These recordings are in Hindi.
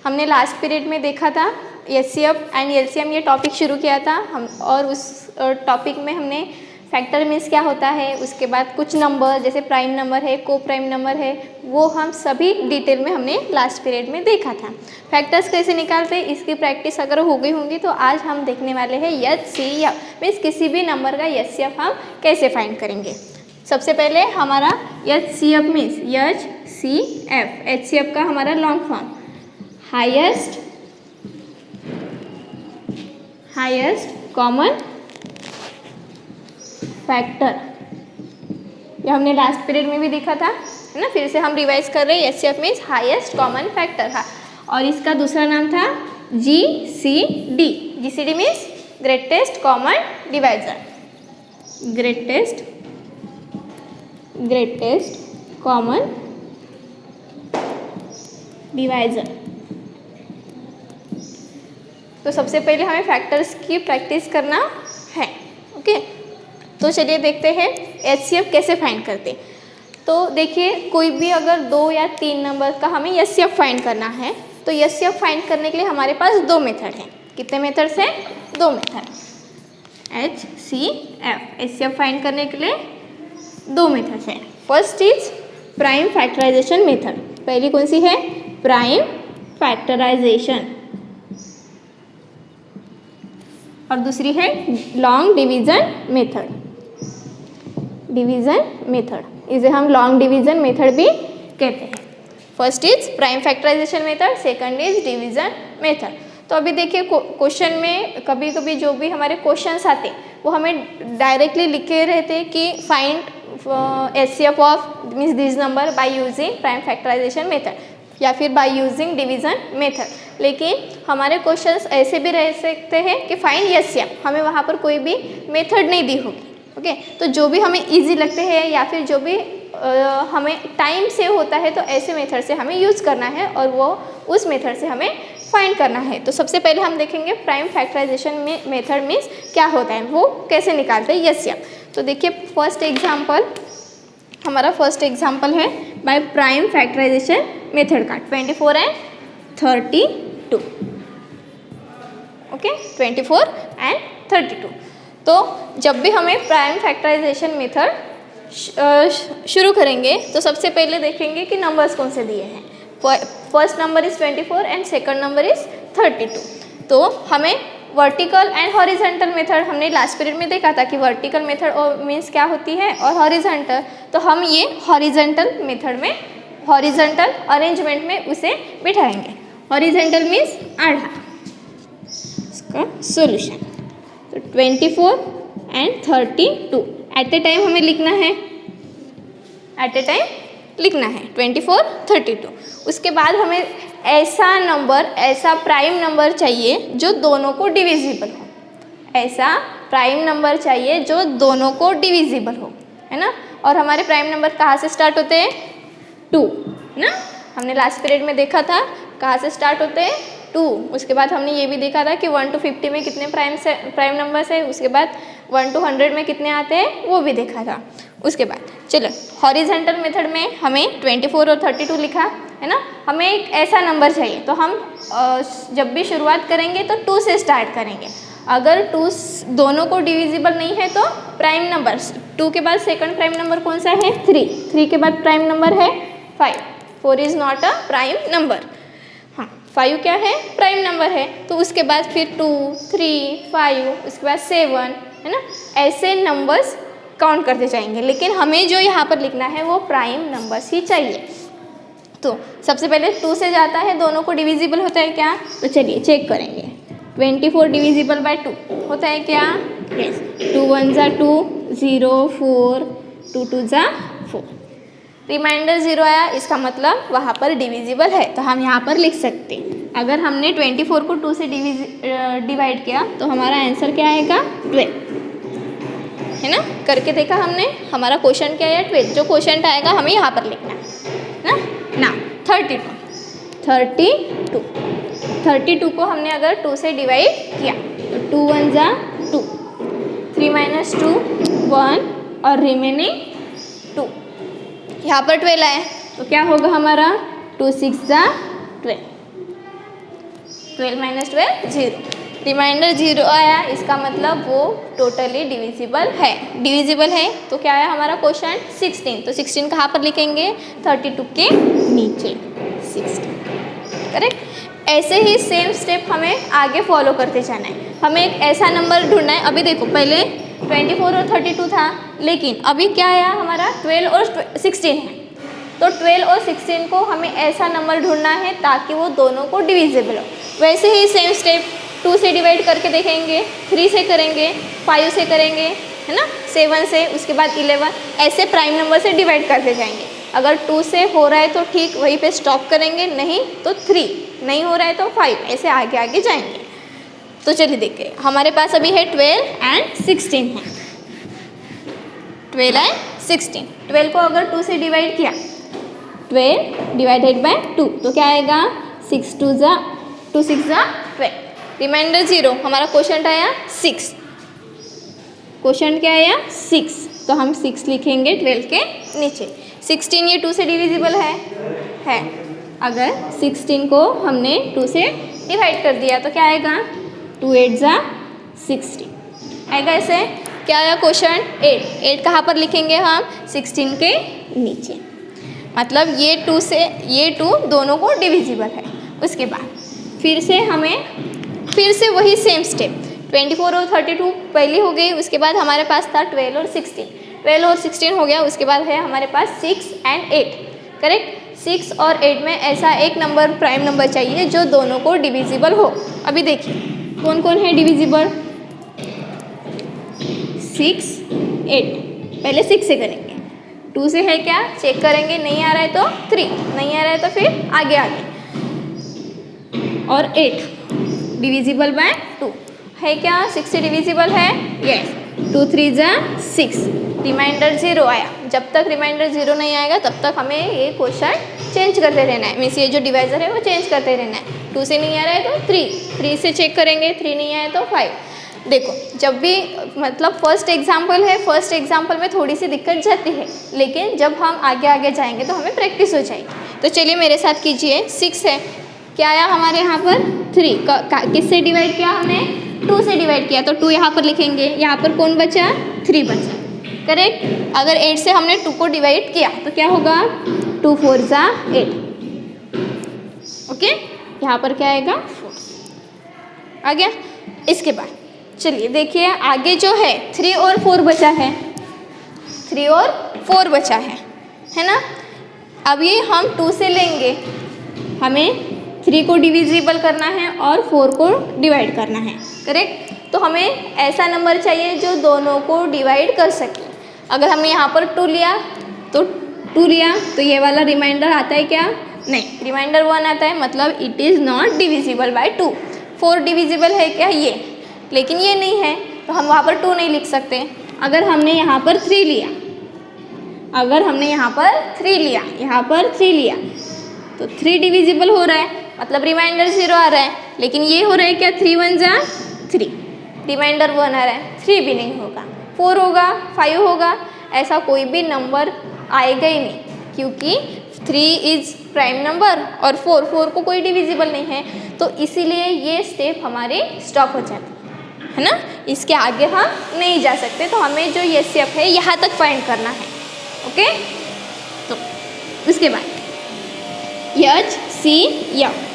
हमने लास्ट पीरियड में देखा था एचसीएफ एंड एलसीएम, ये टॉपिक शुरू किया था हम, और उस टॉपिक में हमने फैक्टर मीन्स क्या होता है, उसके बाद कुछ नंबर जैसे प्राइम नंबर है, को प्राइम नंबर है, वो हम सभी डिटेल में हमने लास्ट पीरियड में देखा था। फैक्टर्स कैसे निकालते हैं इसकी प्रैक्टिस अगर हो गई होंगी तो आज हम देखने वाले हैं एचसीएफ मीन्स किसी भी नंबर का एचसीएफ हम कैसे फाइंड करेंगे। सबसे पहले हमारा एचसीएफ मीन्स एचसीएफ, एचसीएफ का हमारा long form highest common factor, ये हमने लास्ट पीरियड में भी देखा था, है ना। फिर से हम रिवाइज कर रहे हैं। HCF means highest common factor, हाँ। और इसका दूसरा नाम था GCD. GCD means greatest common divisor, greatest common divisor. तो सबसे पहले हमें फैक्टर्स की प्रैक्टिस करना है, ओके। तो चलिए देखते हैं एचसीएफ कैसे फाइंड करते। तो देखिए कोई भी अगर 2 या 3 नंबर का हमें एचसीएफ फाइंड करना है तो एचसीएफ फाइंड करने के लिए हमारे पास 2 मेथड हैं। कितने मेथड्स हैं? 2 मेथड। एचसीएफ फाइंड करने के लिए 2 मेथड्स हैं। First is prime factorization method. पहली कौन सी है? Prime factorization. और दूसरी है लॉन्ग डिवीजन मेथड। इसे हम लॉन्ग डिवीजन मेथड भी कहते हैं। First is prime factorization method, second is division method. तो अभी देखिए क्वेश्चन में कभी कभी जो भी हमारे क्वेश्चंस आते वो हमें डायरेक्टली लिखे रहते कि find HCF of means this number by using prime factorization method या फिर बाय यूजिंग डिवीजन मेथड। लेकिन हमारे क्वेश्चंस ऐसे भी रह सकते हैं कि फाइंड एचसीएफ, हमें वहाँ पर कोई भी मेथड नहीं दी होगी, ओके। तो जो भी हमें इजी लगते हैं या फिर जो भी हमें टाइम सेव होता है तो ऐसे मेथड से हमें यूज़ करना है और वो उस मेथड से हमें फाइंड करना है। तो सबसे पहले हम देखेंगे प्राइम फैक्टराइजेशन मेथड मीन्स क्या होता है, वो कैसे निकालते हैं एचसीएफ। तो देखिए हमारा फर्स्ट एग्जाम्पल है बाय प्राइम फैक्टराइजेशन मेथड का 24 एंड 32, ओके। 24 एंड 32। तो जब भी हमें प्राइम फैक्टराइजेशन मेथड शुरू करेंगे तो सबसे पहले देखेंगे कि नंबर्स कौन से दिए हैं। First number is 24 and second number is 32। तो हमें वर्टिकल एंड हॉरिजॉन्टल मेथड हमने लास्ट पीरियड में देखा था कि वर्टिकल मेथड मीन्स क्या होती है और हॉरिजॉन्टल, तो हम ये हॉरिजॉन्टल मेथड में हॉरिजॉन्टल अरेंजमेंट में उसे बिठाएंगे। हॉरिजॉन्टल मीन्स आधा। इसका सॉल्यूशन तो 24 एंड 32 एट ए टाइम हमें लिखना है, 24 32। उसके बाद हमें ऐसा प्राइम नंबर चाहिए जो दोनों को डिविजिबल हो, है ना। और हमारे प्राइम नंबर कहाँ से स्टार्ट होते हैं? 2, है ना। हमने लास्ट पीरियड में देखा था कहाँ से स्टार्ट होते हैं? 2। उसके बाद हमने ये भी देखा था कि 1 to 50 में कितने प्राइम नंबर्स है, उसके बाद 1 to 100 में कितने आते हैं वो भी देखा था। उसके बाद चलो हॉरिजॉन्टल मेथड में हमें 24 और 32 लिखा, है ना। हमें एक ऐसा नंबर चाहिए तो हम जब भी शुरुआत करेंगे तो 2 से स्टार्ट करेंगे। अगर 2 दोनों को डिविजिबल नहीं है तो प्राइम नंबर 2 के बाद सेकंड प्राइम नंबर कौन सा है? 3 के बाद प्राइम नंबर है 5। 4 is not a prime number, हाँ 5 क्या है? प्राइम नंबर है। तो उसके बाद फिर 2, 3, 5, उसके बाद 7, है ना। ऐसे नंबर्स काउंट करते जाएंगे, लेकिन हमें जो यहाँ पर लिखना है वो प्राइम नंबर्स ही चाहिए। तो सबसे पहले 2 से जाता है, दोनों को डिविजिबल होता है क्या? तो चलिए चेक करेंगे। 24 डिविजिबल बाय 2 होता है क्या? यस। 2 1 जा 2, 0 4, 2 2 जा 4। रिमाइंडर 0 आया, इसका मतलब वहाँ पर डिविजिबल है, तो हम यहाँ पर लिख सकते हैं। अगर हमने 24 को 2 से डिवाइड किया तो हमारा आंसर क्या आएगा? 12, है ना। करके देखा हमने, हमारा क्वेश्चन क्या है? 12। जो क्वेश्चन आएगा हमें यहाँ पर लिखना है ना। 32 को हमने अगर 2 से डिवाइड किया तो 2 1 जा 2, 3 - 2 1 और रिमेनिंग 2। यहाँ पर 12 आए तो क्या होगा हमारा? 2 6 जा 12, 12 माइनस 12 0, रिमाइंडर 0 आया, इसका मतलब वो टोटली डिविजिबल है। डिविजिबल है तो क्या आया हमारा क्वेश्चन 16, तो 16 कहाँ पर लिखेंगे 32 के नीचे 16, करेक्ट। ऐसे ही सेम स्टेप हमें आगे फॉलो करते जाना है। हमें एक ऐसा नंबर ढूंढना है। अभी देखो पहले 24 और 32 था, लेकिन अभी क्या आया हमारा 12 और 16 है, तो 12 और 16 को हमें ऐसा नंबर ढूंढना है ताकि वो दोनों को डिविजिबल हो। वैसे ही सेम स्टेप 2 से डिवाइड करके देखेंगे, 3 से करेंगे, 5 से करेंगे, है ना, 7 से, उसके बाद 11, ऐसे प्राइम नंबर से डिवाइड करते जाएंगे। अगर 2 से हो रहा है तो ठीक वहीं पे स्टॉप करेंगे, नहीं तो 3, नहीं हो रहा है तो 5, ऐसे आगे आगे जाएंगे। तो चलिए देखिए, हमारे पास अभी है 12 एंड 16 है, 12 एंड 16। 12 को अगर 2 से डिवाइड किया, 12 डिवाइडेड बाय 2, तो क्या आएगा 6 2 6 12, रिमाइंडर 0। हमारा क्वेश्चन आया 6, क्वेश्चन क्या आया 6, तो हम 6 लिखेंगे 12 के नीचे। 16 ये 2 से डिविजिबल है। अगर 16 को हमने 2 से डिवाइड कर दिया तो क्या आएगा 2 8 16 आएगा। ऐसे क्या आया क्वेश्चन 8 कहाँ पर लिखेंगे हम 16 के नीचे, मतलब ये 2 दोनों को डिविजिबल है। उसके बाद फिर से वही सेम स्टेप, 24 और 32 पहली हो गई, उसके बाद हमारे पास था 12 और 16, 12 और 16 हो गया, उसके बाद है हमारे पास 6 एंड 8, करेक्ट। 6 और 8 में ऐसा एक नंबर प्राइम नंबर चाहिए जो दोनों को डिविजिबल हो। अभी देखिए कौन कौन है डिविजिबल, 6 8, पहले 6 से करेंगे, 2 से है क्या चेक करेंगे, नहीं आ रहा है तो 3, नहीं आ रहा है तो फिर आगे, और 8 डिविजिबल बाय 2 है क्या, 6 से डिविजिबल है, यस, 2 3 6, रिमाइंडर 0 आया। जब तक रिमाइंडर 0 नहीं आएगा तब तक हमें ये क्वेश्चन चेंज करते रहना है, मीन्स ये जो डिवाइजर है वो चेंज करते रहना है। 2 से नहीं आ रहा है तो 3 से चेक करेंगे, 3 नहीं आया तो 5। देखो जब भी मतलब फर्स्ट एग्जाम्पल है, फर्स्ट एग्जाम्पल में थोड़ी सी दिक्कत जाती है, लेकिन जब हम आगे आगे जाएंगे तो हमें प्रैक्टिस हो जाएगी। तो चलिए मेरे साथ कीजिए, 6 है, क्या आया हमारे यहाँ पर 3, किससे डिवाइड किया हमने 2 से डिवाइड किया, तो 2 यहाँ पर लिखेंगे, यहाँ पर कौन बचा 3 बचा, करेक्ट। अगर 8 से हमने 2 को डिवाइड किया तो क्या होगा 2 4 8, ओके, यहाँ पर क्या आएगा 4 आ गया। इसके बाद चलिए देखिए आगे जो है 3 और 4 बचा है, 3 और 4 बचा है ना। अभी हम 2 से लेंगे, हमें 3 को डिविजिबल करना है और 4 को डिवाइड करना है, करेक्ट। तो हमें ऐसा नंबर चाहिए जो दोनों को डिवाइड कर सके। अगर हमने यहाँ पर 2 लिया तो ये वाला रिमाइंडर आता है क्या, नहीं, रिमाइंडर 1 आता है, मतलब it is not divisible by 2। 4 divisible है क्या ये, लेकिन ये नहीं है, तो हम वहाँ पर 2 नहीं लिख सकते। अगर हमने यहाँ पर 3 लिया, यहाँ पर 3 लिया तो 3 डिविजिबल हो रहा है, मतलब रिमाइंडर 0 आ रहा है, लेकिन ये हो रहा है क्या 3 1 3, रिमाइंडर 1 आ रहा है, 3 भी नहीं होगा, 4 होगा, 5 होगा, ऐसा कोई भी नंबर आएगा ही नहीं, क्योंकि 3 इज प्राइम नंबर और 4 को कोई डिविजिबल नहीं है, तो इसीलिए ये स्टेप हमारे स्टॉप हो जाते है ना, इसके आगे हम नहीं जा सकते। तो हमें जो ये स्टेप है यहाँ तक फाइंड करना है, ओके। तो उसके बाद HCF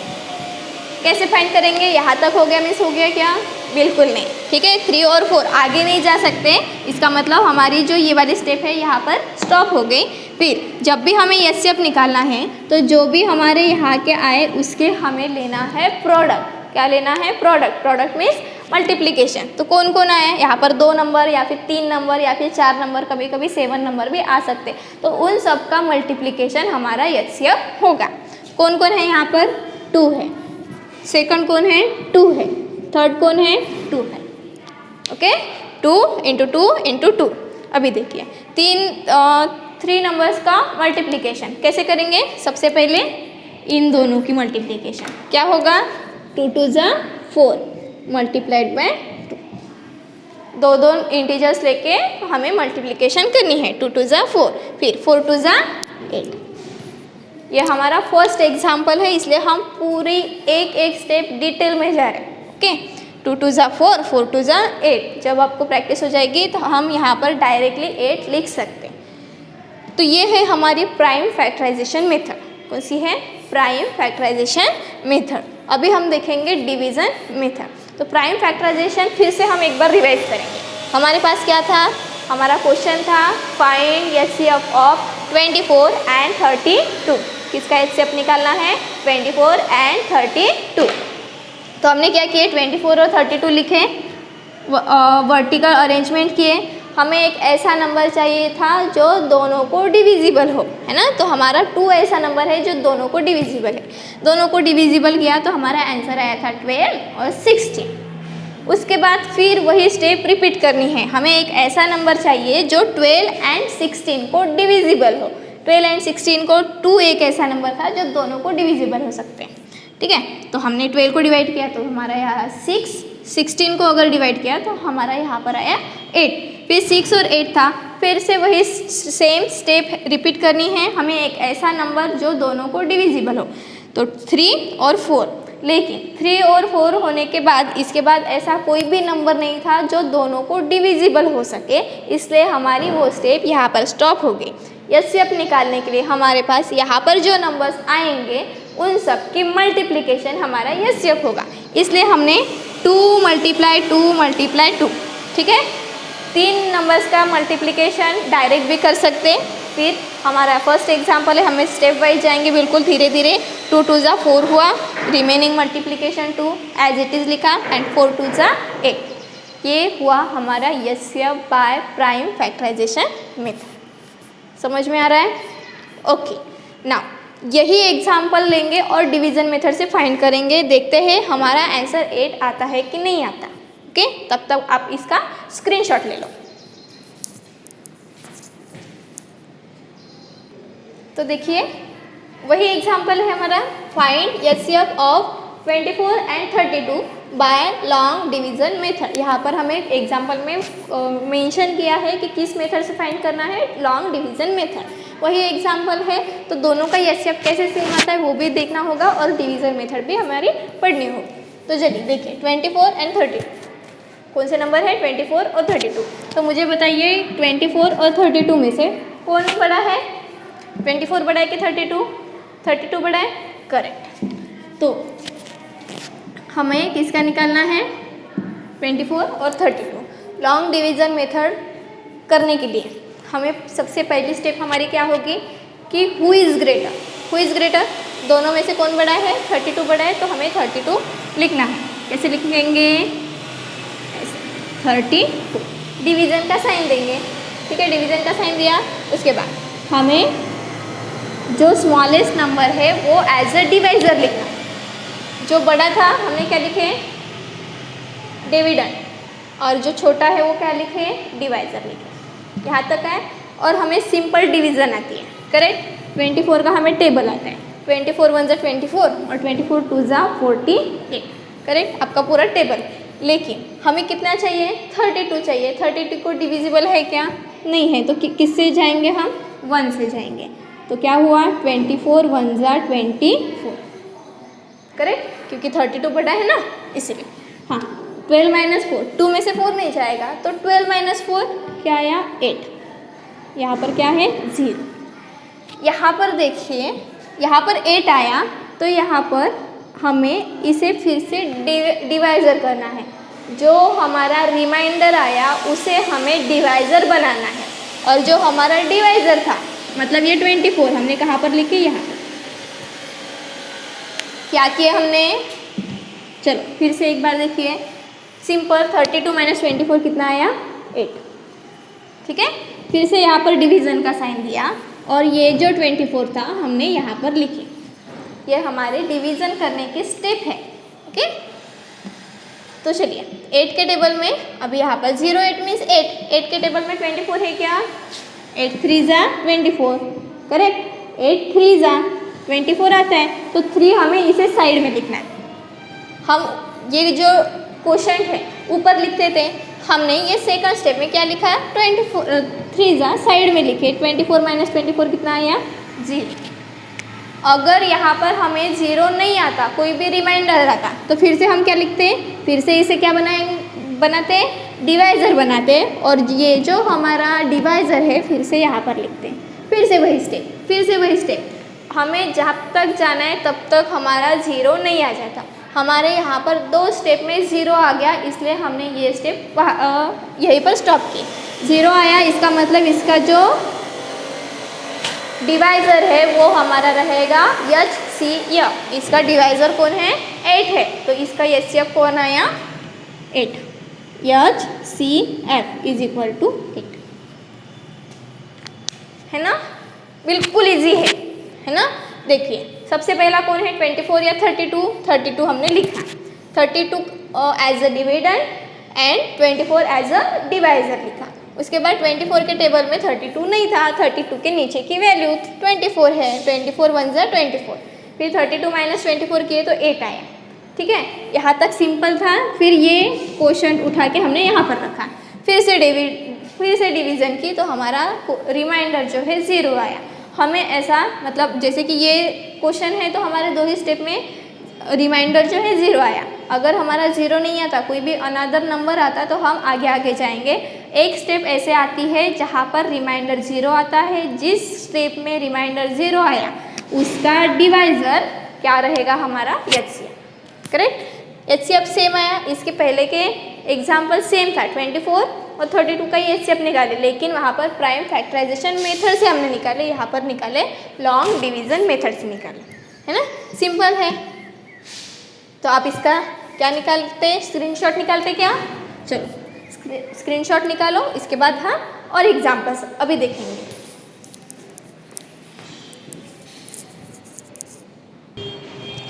कैसे फाइंड करेंगे, यहाँ तक हो गया, मिस हो गया क्या, बिल्कुल नहीं, ठीक है। 3 और 4 आगे नहीं जा सकते, इसका मतलब हमारी जो ये वाली स्टेप है यहाँ पर स्टॉप हो गई। फिर जब भी हमें HCF निकालना है तो जो भी हमारे यहाँ के आए उसके हमें लेना है प्रोडक्ट। क्या लेना है, प्रोडक्ट मीन्स मल्टीप्लिकेशन। तो कौन कौन आया है यहाँ पर, 2 नंबर या फिर 3 नंबर या फिर 4 नंबर, कभी कभी 7 नंबर भी आ सकते, तो उन सब का मल्टीप्लिकेशन हमारा HCF होगा। कौन कौन है यहाँ पर, 2 है, सेकंड कौन है 2 है, थर्ड कौन है 2 है, ओके। 2 × 2 × 2। अभी देखिए 3 नंबर्स का मल्टीप्लिकेशन कैसे करेंगे, सबसे पहले इन दोनों की मल्टीप्लिकेशन क्या होगा, 2 2 4 मल्टीप्लाइड बाय 2, दो इंटीजर्स लेके हमें मल्टीप्लिकेशन करनी है, 2 2 4, फिर 4 2 8, ये हमारा फर्स्ट एग्जाम्पल है, इसलिए हम पूरी एक एक स्टेप डिटेल में जा रहे हैं। ओके, 2 2 ज़ा 4, 4 2 ज़ा 8। जब आपको प्रैक्टिस हो जाएगी तो हम यहाँ पर डायरेक्टली 8 लिख सकते हैं। तो ये है हमारी प्राइम फैक्टराइजेशन मेथड। कौन सी है? Prime factorization method. अभी हम देखेंगे डिवीज़न मेथड। तो प्राइम फैक्टराइजेशन फिर से हम एक बार रिवाइज करेंगे। हमारे पास क्या था? हमारा क्वेश्चन था फाइंड एचसीएफ ऑफ 24 एंड 32। किसका एचसीएफ निकालना है? 24 एंड 32। तो हमने क्या किए? 24 और 32 लिखे, वर्टिकल अरेंजमेंट किए। हमें एक ऐसा नंबर चाहिए था जो दोनों को डिविजिबल हो, है ना। तो हमारा 2 ऐसा नंबर है जो दोनों को डिविजिबल है। दोनों को डिविजिबल किया तो हमारा आंसर आया था 12 और 16। उसके बाद फिर वही स्टेप रिपीट करनी है। हमें एक ऐसा नंबर चाहिए जो 12 एंड 16 को डिविजिबल हो। 12 एंड 16 को 2 एक ऐसा नंबर था जो दोनों को डिविजिबल हो सकते हैं। ठीक है, तो हमने 12 को डिवाइड किया तो हमारा यहाँ 6, 16 को अगर डिवाइड किया तो हमारा यहाँ पर आया 8। फिर 6 और 8 था, फिर से वही सेम स्टेप रिपीट करनी है। हमें एक ऐसा नंबर जो दोनों को डिविजिबल हो, तो 3 और 4। लेकिन 3 और 4 होने के बाद इसके बाद ऐसा कोई भी नंबर नहीं था जो दोनों को डिविजिबल हो सके, इसलिए हमारी वो स्टेप यहाँ पर स्टॉप हो गई। एचसीएफ निकालने के लिए हमारे पास यहाँ पर जो नंबर्स आएंगे उन सब की मल्टीप्लिकेशन हमारा एचसीएफ होगा। इसलिए हमने 2 × 2 × 2, ठीक है, 3 नंबर्स का मल्टीप्लिकेशन डायरेक्ट भी कर सकते हैं। फिर हमारा फर्स्ट एग्जांपल है, हमें स्टेप वाइज जाएंगे बिल्कुल धीरे धीरे। 2 2 ज़ा 4 हुआ, remaining multiplication 2 as it is लिखा, एंड 4 2 ज़ा 8। ये हुआ हमारा HCF by prime factorization method. समझ में आ रहा है? ओके, नाउ यही एग्जाम्पल लेंगे और डिवीज़न मेथड से फाइंड करेंगे। देखते हैं हमारा आंसर 8 आता है कि नहीं आता। ओके, तब तक आप इसका स्क्रीनशॉट ले लो। तो देखिए वही एग्जाम्पल है हमारा, find HCF of 24 and 32 by long division method. यहाँ पर हमें एग्जाम्पल में मेंशन किया है कि किस मेथड से फाइंड करना है, लॉन्ग डिवीज़न मेथड। वही एग्जाम्पल है, तो दोनों का एचसीएफ कैसे सेम आता है वो भी देखना होगा और डिवीज़न मेथड भी हमारी पढ़नी होगी। तो चलिए देखिए 24 एंड 32 कौन से नंबर है? 24 और 32। तो मुझे बताइए 24 और 32 में से कौन बड़ा है? 24 बड़ा है कि 32? 32 बड़ा है, करेक्ट। तो हमें किसका निकालना है? 24 और 32। लॉन्ग डिवीज़न मेथड करने के लिए हमें सबसे पहली स्टेप हमारी क्या होगी कि who is greater. Who is greater, दोनों में से कौन बड़ा है? 32 बड़ा है, तो हमें 32 लिखना है। कैसे लिखेंगे? 32। डिवीज़न का साइन देंगे, ठीक है, डिवीज़न का साइन दिया। उसके बाद हमें जो स्मॉलेस्ट नंबर है वो एज अ डिवाइज़र लिखना। जो बड़ा था हमने क्या लिखे? डिविडेंड, और जो छोटा है वो क्या लिखे? डिवाइज़र लिखे। यहाँ तक है। और हमें सिंपल डिवीज़न आती है, करेक्ट। 24 का हमें टेबल आता है, 24 1 ज़ा 24 और 24 2 ज़ा 48, करेक्ट, आपका पूरा टेबल। लेकिन हमें कितना चाहिए? 32 चाहिए। 32 को डिविजिबल है क्या? नहीं है, तो किससे जाएंगे हम? 1 से जाएंगे। तो क्या हुआ? 24 1 ज़ा 24, करेक्ट, क्योंकि 32 बड़ा है ना, इसलिए। हाँ, 12 - 4, 2 में से 4 नहीं जाएगा, तो 12 - 4 क्या आया? 8। यहाँ पर क्या है? 0। यहाँ पर देखिए, यहाँ पर 8 आया, तो यहाँ पर हमें इसे फिर से डिवाइज़र करना है। जो हमारा रिमाइंडर आया उसे हमें डिवाइज़र बनाना है, और जो हमारा डिवाइज़र था, मतलब ये 24 हमने कहाँ पर लिखी? यहाँ पर। क्या किया हमने? चलो फिर से एक बार देखिए, सिंपल 32 - 24 कितना आया? 8, ठीक है। फिर से यहाँ पर डिवीज़न का साइन दिया, और ये जो 24 था हमने यहाँ पर लिखी। ये हमारे डिवीज़न करने के स्टेप है, ओके। तो चलिए 8 के टेबल में, अभी यहाँ पर 0 8 मीन्स 8 के टेबल में 24 है क्या? 8 3 ज़ा 24, करेक्ट। 8 3 ज़ा 24 आता है, तो 3 हमें इसे साइड में लिखना है। हम ये जो क्वेश्चन है ऊपर लिखते थे, हमने ये सेकंड स्टेप में क्या लिखा है? 24 3 ज़ा साइड में लिखे। 24 - 24 कितना आया? 0। अगर यहाँ पर हमें 0 नहीं आता, कोई भी रिमाइंडर आता, तो फिर से हम क्या लिखते हैं, फिर से इसे क्या बनाते हैं, डिवाइज़र बनाते हैं। और ये जो हमारा डिवाइज़र है फिर से यहाँ पर लिखते हैं। फिर से वही स्टेप, हमें जब तक जाना है तब तक हमारा 0 नहीं आ जाता। हमारे यहाँ पर 2 स्टेप में 0 आ गया, इसलिए हमने ये स्टेप यहीं पर स्टॉप की। 0 आया, इसका मतलब इसका जो डिवाइज़र है वो हमारा रहेगा HCF। इसका डिवाइज़र कौन है, 8 है, तो इसका HCF कौन आया, 8। HCF इज इक्वल टू 8, है ना। बिल्कुल इजी है ना। देखिए सबसे पहला कौन है, 24 या 32। 32 हमने लिखा, 32 as a dividend and 24 as a divisor लिखा। उसके बाद 24 के टेबल में 32 नहीं था, 32 के नीचे की वैल्यू 24 है, 24 1 ज़ा 24, फिर 32 माइनस 24 किए तो 8 आया। ठीक है, यहाँ तक सिंपल था। फिर ये क्वेश्चन उठा के हमने यहाँ पर रखा, फिर से डिवीज़न की, तो हमारा रिमाइंडर जो है 0 आया। हमें ऐसा मतलब जैसे कि ये क्वेश्चन है तो हमारे 2 ही स्टेप में रिमाइंडर जो है 0 आया। अगर हमारा 0 नहीं आता, कोई भी अनदर नंबर आता, तो हम आगे जाएंगे। एक स्टेप ऐसे आती है जहाँ पर रिमाइंडर 0 आता है। जिस स्टेप में रिमाइंडर 0 आया उसका डिवाइज़र क्या रहेगा, हमारा HCF। करेक्ट, HCF सेम आया। इसके पहले के एग्जाम्पल सेम था, 24 और 32 का ही HCF निकाले, लेकिन वहाँ पर प्राइम फैक्टराइजेशन मेथड से हमने निकाले, यहाँ पर निकाले लॉन्ग डिवीज़न मेथड से निकाले, है ना। सिंपल है। तो आप इसका क्या निकालते हैं, स्क्रीनशॉट निकालते क्या, चलो स्क्रीनशॉट निकालो। इसके बाद हाँ और एग्जाम्पल्स अभी देखेंगे।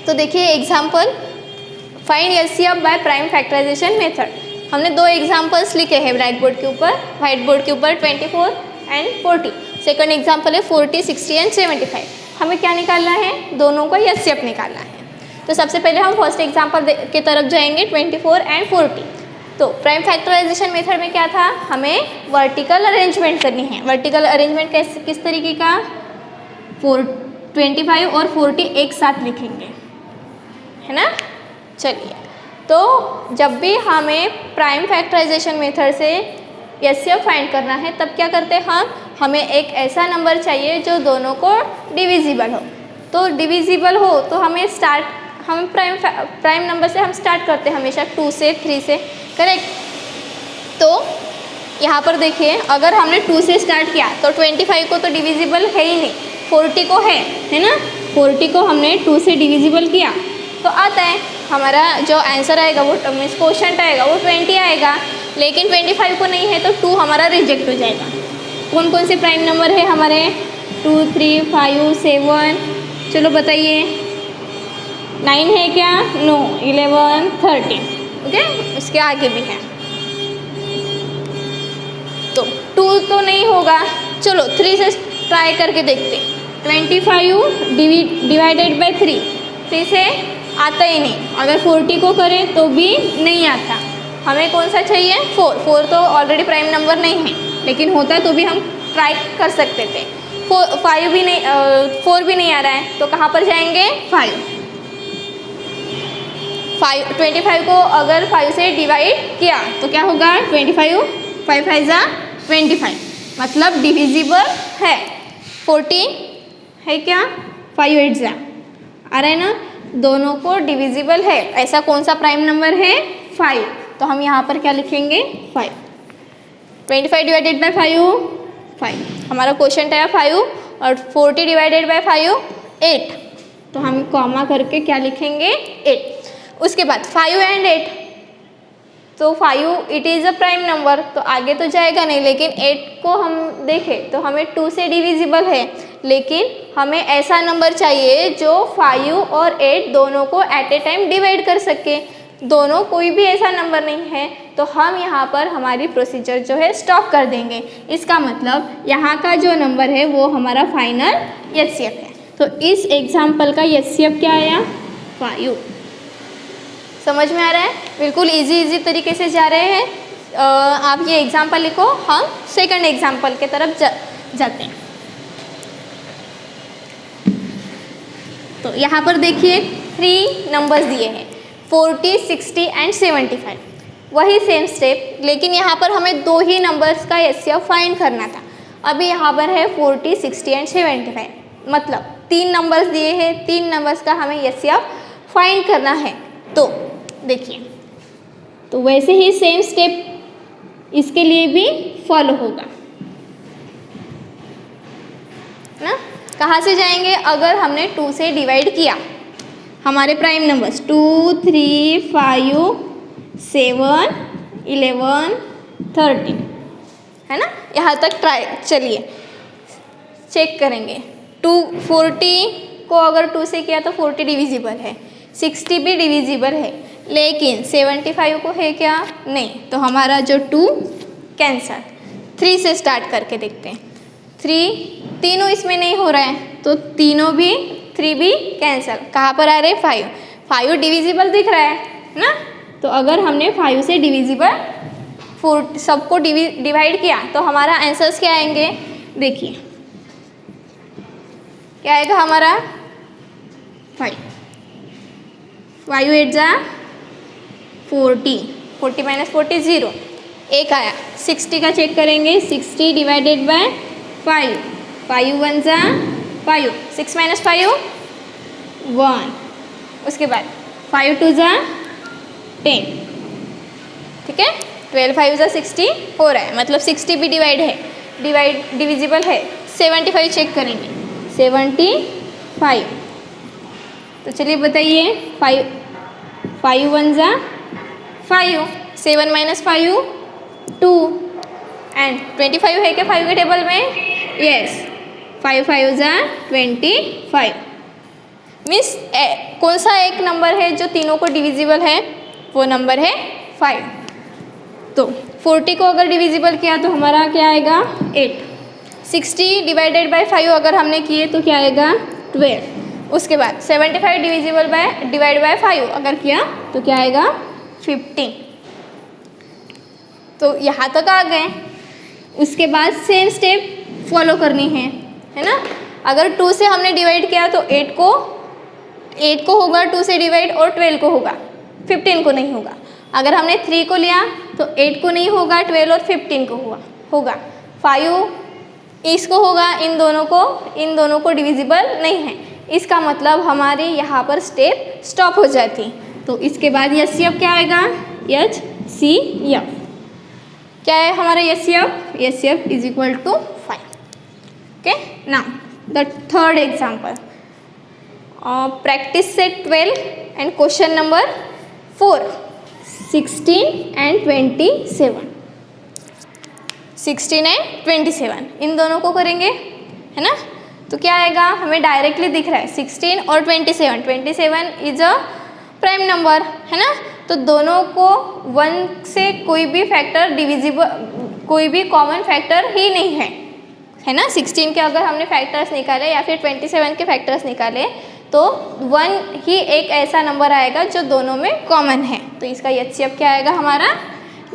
तो देखिए example, find HCF by prime factorization method. हमने 2 एग्जाम्पल्स लिखे हैं ब्लैक बोर्ड के ऊपर, व्हाइट बोर्ड के ऊपर, 24 एंड 40। सेकंड एग्जाम्पल है 40, 60 एंड 75। हमें क्या निकालना है, दोनों को HCF निकालना है। तो सबसे पहले हम फर्स्ट एग्जाम्पल के तरफ जाएंगे, 24 एंड 40। तो प्राइम फैक्टराइजेशन मेथड में क्या था, हमें वर्टिकल अरेंजमेंट करनी है। वर्टिकल अरेंजमेंट किस तरीके का, 25 और 40 एक साथ लिखेंगे, है ना। चलिए, तो जब भी हमें प्राइम फैक्टराइजेशन मेथड से HCF फाइंड करना है तब क्या करते हैं हमें एक ऐसा नंबर चाहिए जो दोनों को डिविजिबल हो। तो डिविजिबल हो तो हमें हम प्राइम नंबर से हम स्टार्ट करते हैं हमेशा 2 से 3 से, करेक्ट। तो यहाँ पर देखिए, अगर हमने 2 से स्टार्ट किया तो 25 को तो डिविजिबल है ही नहीं, 40 को है ना। 40 को हमने 2 से डिविजिबल किया तो आता है हमारा जो आंसर आएगा वो मीन्स क्वोशंट आएगा वो 20 आएगा। लेकिन 25 को नहीं है तो 2 हमारा रिजेक्ट हो जाएगा। कौन कौन से प्राइम नंबर है हमारे, 2, 3, 5, 7, चलो बताइए, 9 है क्या, नो, 11, 13, ओके। उसके आगे भी है, तो 2 तो नहीं होगा, चलो 3 से ट्राई करके देखते। 25 डिवाइडेड बाई 3 से आता ही नहीं। अगर 40 को करें तो भी नहीं आता। हमें कौन सा चाहिए, 4 तो ऑलरेडी प्राइम नंबर नहीं है, लेकिन होता तो भी हम ट्राई कर सकते थे। 4 भी नहीं आ रहा है तो कहाँ पर जाएंगे, 25 को अगर 5 से डिवाइड किया तो क्या होगा, 25, 5 5 जा 25, मतलब डिविजिबल है। 40 है क्या, 5 8 जा, आ रहा है ना, दोनों को डिविजिबल है। ऐसा कौन सा प्राइम नंबर है, 5, तो हम यहाँ पर क्या लिखेंगे, 5। 25 डिवाइडेड बाय 5, हमारा क्वेश्चन आया 5, और 40 डिवाइडेड बाय 5 8, तो हम कॉमा करके क्या लिखेंगे, 8। उसके बाद 5 एंड 8, तो 5 it is a prime number तो आगे तो जाएगा नहीं, लेकिन 8 को हम देखें तो हमें 2 से डिविजिबल है, लेकिन हमें ऐसा नंबर चाहिए जो 5 और 8 दोनों को एट ए टाइम डिवाइड कर सके। दोनों कोई भी ऐसा नंबर नहीं है तो हम यहाँ पर हमारी प्रोसीजर जो है स्टॉप कर देंगे। इसका मतलब यहाँ का जो नंबर है वो हमारा फाइनल HCF है। तो इस एग्जाम्पल का HCF क्या आया, 5। समझ में आ रहा है, बिल्कुल इजी तरीके से जा रहे हैं। आप ये एग्जाम्पल लिखो, हम सेकंड एग्जाम्पल के तरफ जाते हैं। तो यहाँ पर देखिए 3 नंबर्स दिए हैं 40, 60 एंड 75। वही सेम स्टेप, लेकिन यहाँ पर हमें 2 ही नंबर्स का एचसीएफ फाइंड करना था। अभी यहाँ पर है 40, 60 एंड 75, मतलब 3 नंबर्स दिए हैं, 3 नंबर्स का हमें एचसीएफ फाइंड करना है। तो देखिए, तो वैसे ही सेम स्टेप इसके लिए भी फॉलो होगा ना। कहाँ से जाएंगे? अगर हमने 2 से डिवाइड किया हमारे प्राइम नंबर्स 2, 3, 5, 7, 11, 13 है ना। यहाँ तक ट्राई, चलिए चेक करेंगे। 40 को अगर 2 से किया तो 40 डिविजिबल है, 60 भी डिविजिबल है, लेकिन 75 को है क्या? नहीं। तो हमारा जो 2 कैंसल। 3 से स्टार्ट करके देखते हैं। 3 तीनों इसमें नहीं हो रहा है, तो तीनों भी 3 भी कैंसल। कहाँ पर आ रहे? 5 डिविजिबल दिख रहा है ना। तो अगर हमने 5 से डिविजिबल 4 सबको डिवाइड किया तो हमारा आंसर्स क्या आएंगे? देखिए क्या आएगा हमारा? 5 8 जा 40, 40 माइनस 40 0, एक आया। 60 का चेक करेंगे, 60 डिवाइडेड बाय 5, 5 1 जा 5, 6 माइनस 5 1, उसके बाद 5 2 जा 10, ठीक है। 12 5 जा 60 हो रहा है, मतलब 60 भी डिविजिबल है। 75 चेक करेंगे, 75। तो चलिए बताइए, 5 1 जा 5, 7 माइनस 5 2, एंड 25 है क्या 5 के टेबल में? यस, 5 5 जा 25। मीन्स कौन सा एक नंबर है जो तीनों को डिविजिबल है? वो नंबर है 5। तो 40 को अगर डिविजिबल किया तो हमारा क्या आएगा? 8। 60 डिवाइडेड बाय 5 अगर हमने किए तो क्या आएगा? 12। उसके बाद 75 डिवाइड बाय 5 अगर किया तो क्या आएगा? 15। तो यहाँ तक आ गए। उसके बाद सेम स्टेप फॉलो करनी है ना। अगर 2 से हमने डिवाइड किया तो 8 को होगा 2 से डिवाइड, और 12 को होगा, 15 को नहीं होगा। अगर हमने 3 को लिया तो 8 को नहीं होगा, 12 और 15 को होगा। 5 इसको होगा, इन दोनों को डिविजिबल नहीं है। इसका मतलब हमारी यहाँ पर स्टेप स्टॉप हो जाती। तो इसके बाद एचसीएफ क्या आएगा? HCF क्या है हमारा HCF? HCF is equal to 5। Okay, now the third example, practice set 12 and question number 4, 16 and 27। 16 and 27 इन दोनों को करेंगे, है ना। तो क्या आएगा? हमें डायरेक्टली दिख रहा है 16 और 27। 27 इज अ प्राइम नंबर, है ना। तो दोनों को 1 से कोई भी फैक्टर डिविजिबल, कोई भी कॉमन फैक्टर ही नहीं है ना। 16 के अगर हमने फैक्टर्स निकाले या फिर 27 के फैक्टर्स निकाले तो 1 ही एक ऐसा नंबर आएगा जो दोनों में कॉमन है। तो इसका एचसीएफ क्या आएगा हमारा?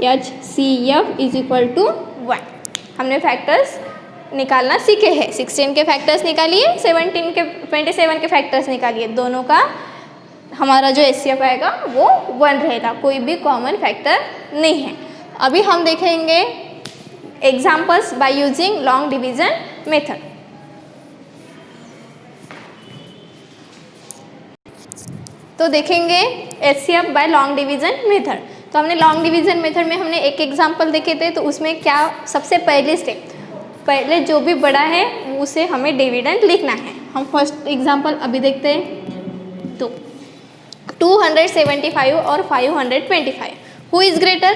HCF is equal to 1। हमने फैक्टर्स निकालना सीखे हैं। 16 के फैक्टर्स निकालिए, 27 के फैक्टर्स निकालिए, दोनों का हमारा जो एचसीएफ आएगा वो 1 रहेगा, कोई भी कॉमन फैक्टर नहीं है। अभी हम देखेंगे examples by using long division method. तो देखेंगे HCF by long division method. तो हमने लॉन्ग डिवीजन मेथड में हमने एक एग्जाम्पल देखे थे। तो उसमें क्या, सबसे पहले स्टेप, पहले जो भी बड़ा है उसे हमें डिविडेंड लिखना है। हम फर्स्ट एग्जाम्पल अभी देखते हैं। तो 275 और 525, हु इज़ ग्रेटर?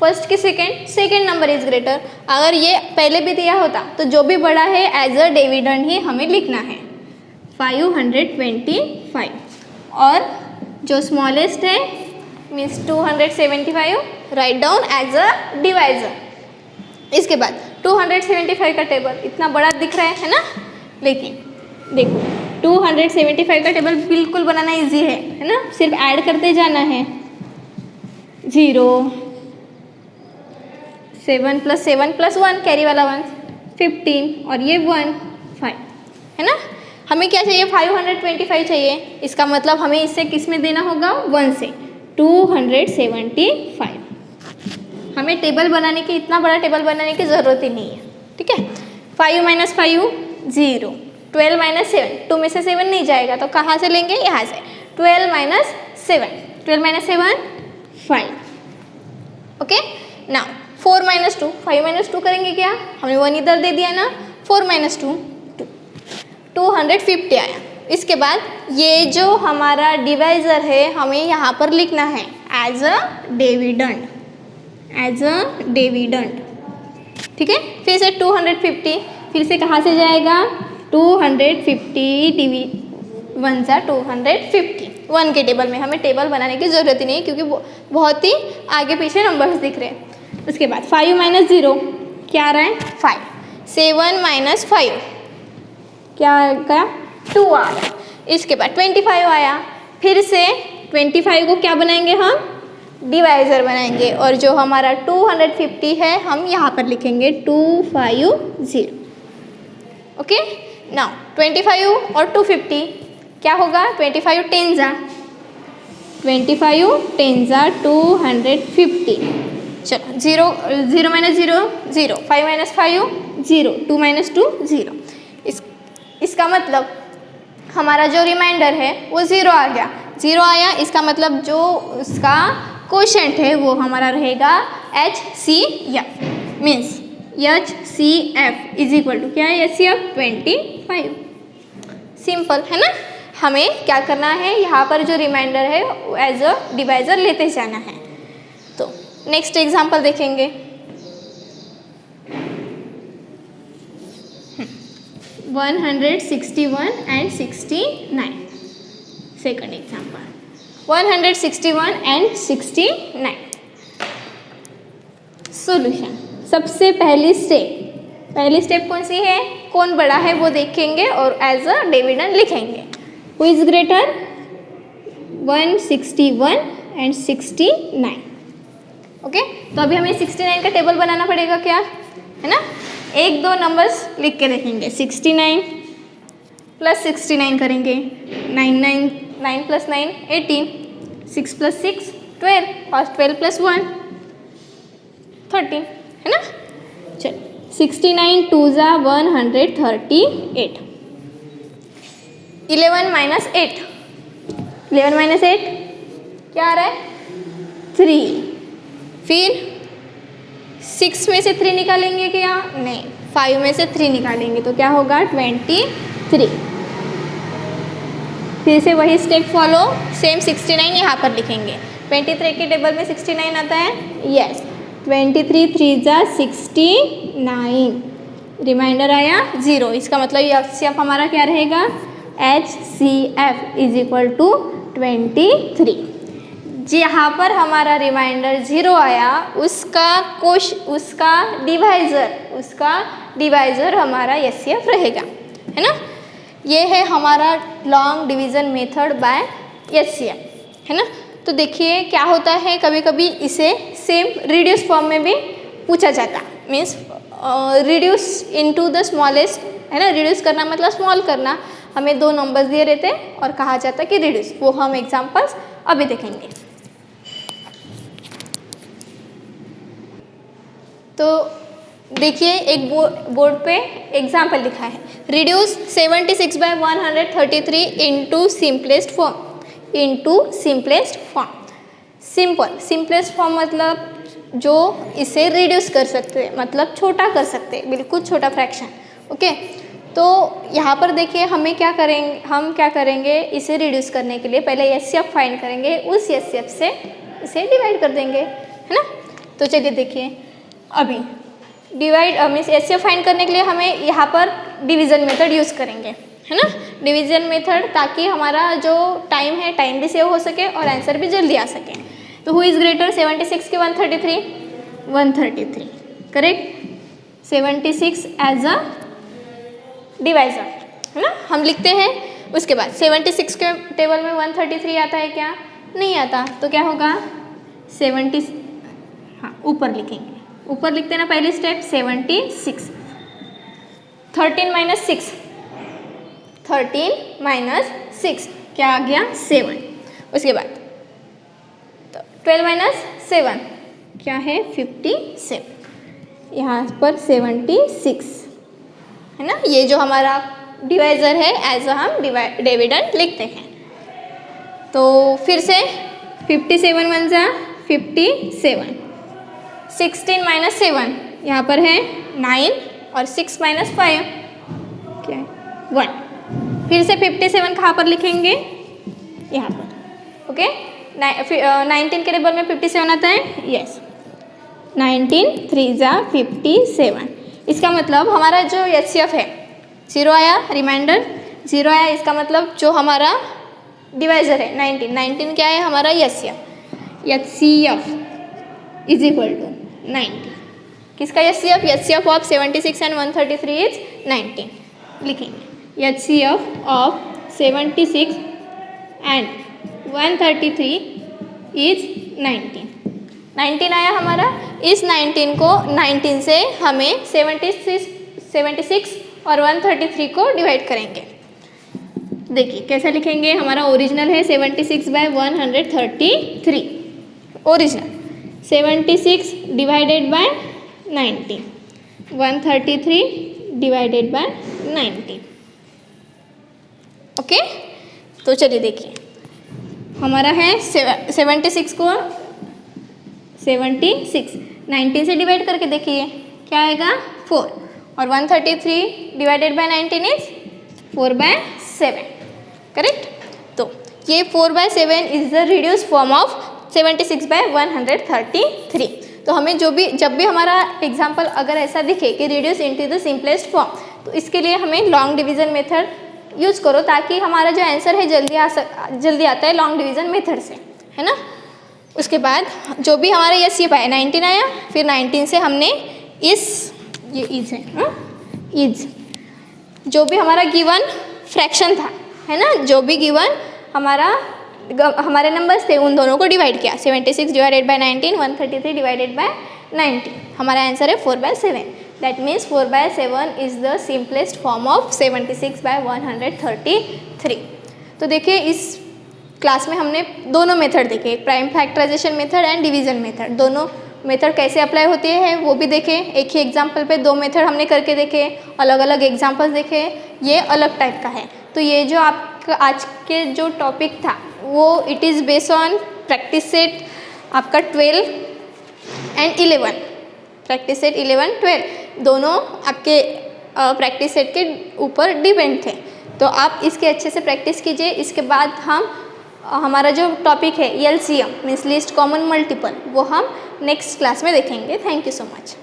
फर्स्ट की सेकेंड नंबर इज ग्रेटर। अगर ये पहले भी दिया होता तो जो भी बड़ा है एज अ डिविडेंड ही हमें लिखना है, 525, और जो स्मॉलेस्ट है means 275 write down as a divisor. इसके बाद 275 का टेबल इतना बड़ा दिख रहा है ना, लेकिन देखो 275 का टेबल बिल्कुल बनाना इजी है ना। सिर्फ ऐड करते जाना है, 0 7 + 7 + 1 कैरी वाला 1 15 और ये 1 5, है ना। हमें क्या चाहिए, 525 चाहिए। इसका मतलब हमें इससे किस में देना होगा, 1 से 275। हमें टेबल बनाने की, इतना बड़ा टेबल बनाने की ज़रूरत ही नहीं है, ठीक है। 5 - 5 0, 12 - 7, 2 में से 7 नहीं जाएगा तो कहाँ से लेंगे, यहाँ से 12 - 7, 12 - 7 5। ओके, नाउ 4 - 2, 5 - 2 करेंगे क्या, हमने 1 इधर दे दिया ना, 4 - 2 2, 250 आया। इसके बाद ये जो हमारा डिवाइज़र है हमें यहाँ पर लिखना है as a dividend, as a dividend, ठीक है। फिर से 250, फिर से कहाँ से जाएगा, 250 डिवी 1 सा 250, 1 के टेबल में। हमें टेबल बनाने की ज़रूरत ही नहीं क्योंकि बहुत ही आगे पीछे नंबर्स दिख रहे हैं। उसके बाद 5 - 0 क्या आ रहा है, 5, 7 - 5 क्या आएगा, 2 आ रहा है। इसके बाद 25 आया, फिर से 25 को क्या बनाएंगे हम, डिवाइज़र बनाएंगे, और जो हमारा 250 है हम यहाँ पर लिखेंगे 250। ओके, नाउ 25 और 250 क्या होगा, 25 10 जा 250, चलो 0 0 - 0 0, 5 - 5 0, 2 - 2 0। इसका मतलब हमारा जो रिमाइंडर है वो 0 आ गया, 0 आया। इसका मतलब जो उसका क्वोशेंट है वो हमारा रहेगा HCF, means HCF is equal to क्या है, HCF 25। सिंपल है ना। हमें क्या करना है, यहाँ पर जो रिमाइंडर है एज अ डिवाइज़र लेते जाना है। तो नेक्स्ट एग्जांपल देखेंगे। 161 and 69, second example 161 and 69। Solution, सबसे पहली स्टेप कौन सी है, कौन बड़ा है वो देखेंगे और एज अ डिविडेंड लिखेंगे। Who is greater, 161 and 69। Okay, तो अभी हमें 69 का टेबल बनाना पड़ेगा क्या, है ना। 1-2 नंबर्स लिख के रखेंगे, 69 + 69 करेंगे, 9 + 9 18, 6 + 6 12, और 12 + 1 13, है ना। चलो 69 2 × 138, 11 - 8, 11 - 8 क्या आ रहा है, 3। फिर 6 में से 3 निकालेंगे क्या, नहीं, 5 में से 3 निकालेंगे तो क्या होगा, 23। फिर से वही स्टेप फॉलो, सेम 69 यहाँ पर लिखेंगे। 23 के टेबल में 69 आता है, यस, 23 3 × 69, रिमाइंडर आया 0। इसका मतलब HCF हमारा क्या रहेगा, HCF इज इक्वल टू 23। जहाँ पर हमारा रिमाइंडर 0 आया उसका डिवाइज़र हमारा HCF रहेगा, है ना। ये है हमारा long division method by HCF, है ना। तो देखिए क्या होता है, कभी कभी इसे सेम रिड्यूस फॉर्म में भी पूछा जाता, means reduce into the smallest, है ना। रिड्यूस करना मतलब स्मॉल करना। हमें 2 नंबर्स दिए रहते हैं और कहा जाता है कि रिड्यूस, वो हम एग्जांपल्स अभी देखेंगे। तो देखिए एक बोर्ड पे एग्जाम्पल लिखा है, reduce 76/133 into simplest form, simplest form मतलब जो इसे रिड्यूस कर सकते हैं, मतलब छोटा कर सकते हैं, बिल्कुल छोटा फ्रैक्शन। ओके, तो यहाँ पर देखिए हम क्या करेंगे, इसे रिड्यूस करने के लिए पहले HCF फाइंड करेंगे, उस HCF से इसे डिवाइड कर देंगे, है ना। तो चलिए देखिए, अभी डिवाइड मीन्स HCF फाइंड करने के लिए हमें यहाँ पर डिवीज़न मेथड यूज़ करेंगे, है ना। डिवीज़न मेथड, ताकि हमारा जो टाइम है, टाइम भी सेव हो सके और आंसर भी जल्दी आ सके। तो हु इज़ ग्रेटर, 76 के 133, 133 करेक्ट, 76 एज अ डिवाइज़र, है ना, हम लिखते हैं। उसके बाद 76 के टेबल में 133 आता है क्या, नहीं आता, तो क्या होगा 70, हाँ ऊपर लिखेंगे, ऊपर लिखते ना पहली स्टेप 76, 13 - 6 13 माइनस 6 क्या आ गया 7। उसके बाद तो 12 माइनस 7 क्या है 57, यहाँ पर 76 है ना। ये जो हमारा डिवाइज़र है एज हम डिविडेंड लिखते हैं। तो फिर से 57 वन जा 57, 16 माइनस 7 यहाँ पर है 9 और 6 माइनस 5 क्या है 1। फिर से 57 कहाँ पर लिखेंगे यहाँ पर, ओके। 19 के टेबल में 57 आता है, यस 19 3 जा 57। इसका मतलब हमारा जो HCF है 0 आया, रिमाइंडर 0 आया, इसका मतलब जो हमारा डिवाइज़र है 19 क्या है हमारा HCF इज इक्वल टू 90। किसका HCF ऑफ 76 एंड 133 इज 19 लिखेंगे। HCF ऑफ 76 एंड 133 इज 19 आया हमारा। इस 19 को 19 से हमें 76 और 133 को डिवाइड करेंगे। देखिए कैसे लिखेंगे, हमारा ओरिजिनल है 76/133, original 76 divided by 19, 133 divided by 19, okay. तो चलिए देखिए हमारा है 76 को 19 से डिवाइड करके देखिए क्या आएगा 4, और 133 डिवाइडेड बाय 19 इज 4/7, करेक्ट। तो ये 4/7 is the reduce form of 76/133। तो हमें जब भी हमारा एग्जाम्पल अगर ऐसा दिखे कि reduce into the simplest form, तो इसके लिए हमें लॉन्ग डिवीजन मेथड यूज़ करो ताकि हमारा जो आंसर है जल्दी आता है लॉन्ग डिवीजन मेथड से, है ना। उसके बाद जो भी हमारा HCF आया 19 आया, फिर 19 से हमने ये इज है इज जो भी हमारा गिवन फ्रैक्शन था, है ना, जो भी गिवन हमारे नंबर्स थे उन दोनों को डिवाइड किया। 76 डिवाइडेड बाय 19, 133 डिवाइडेड बाय 19, हमारा आंसर है 4/7। That means 4/7 is the simplest form of 76/133। तो देखिए इस क्लास में हमने दोनों मेथड देखे, एक prime factorization method and division method. दोनों मेथड कैसे अप्लाई होती है वो भी देखे। एक ही एग्जाम्पल पे दो मेथड हमने करके देखे, अलग अलग एग्जाम्पल्स देखे, ये अलग टाइप का है। तो ये जो आपका आज के जो टॉपिक था वो it is based on practice set आपका 12 एंड 11, प्रैक्टिस सेट 11 12 दोनों आपके प्रैक्टिस सेट के ऊपर डिपेंड थे। तो आप इसके अच्छे से प्रैक्टिस कीजिए। इसके बाद हमारा जो टॉपिक है LCM means least common multiple, वो हम नेक्स्ट क्लास में देखेंगे। Thank you so much.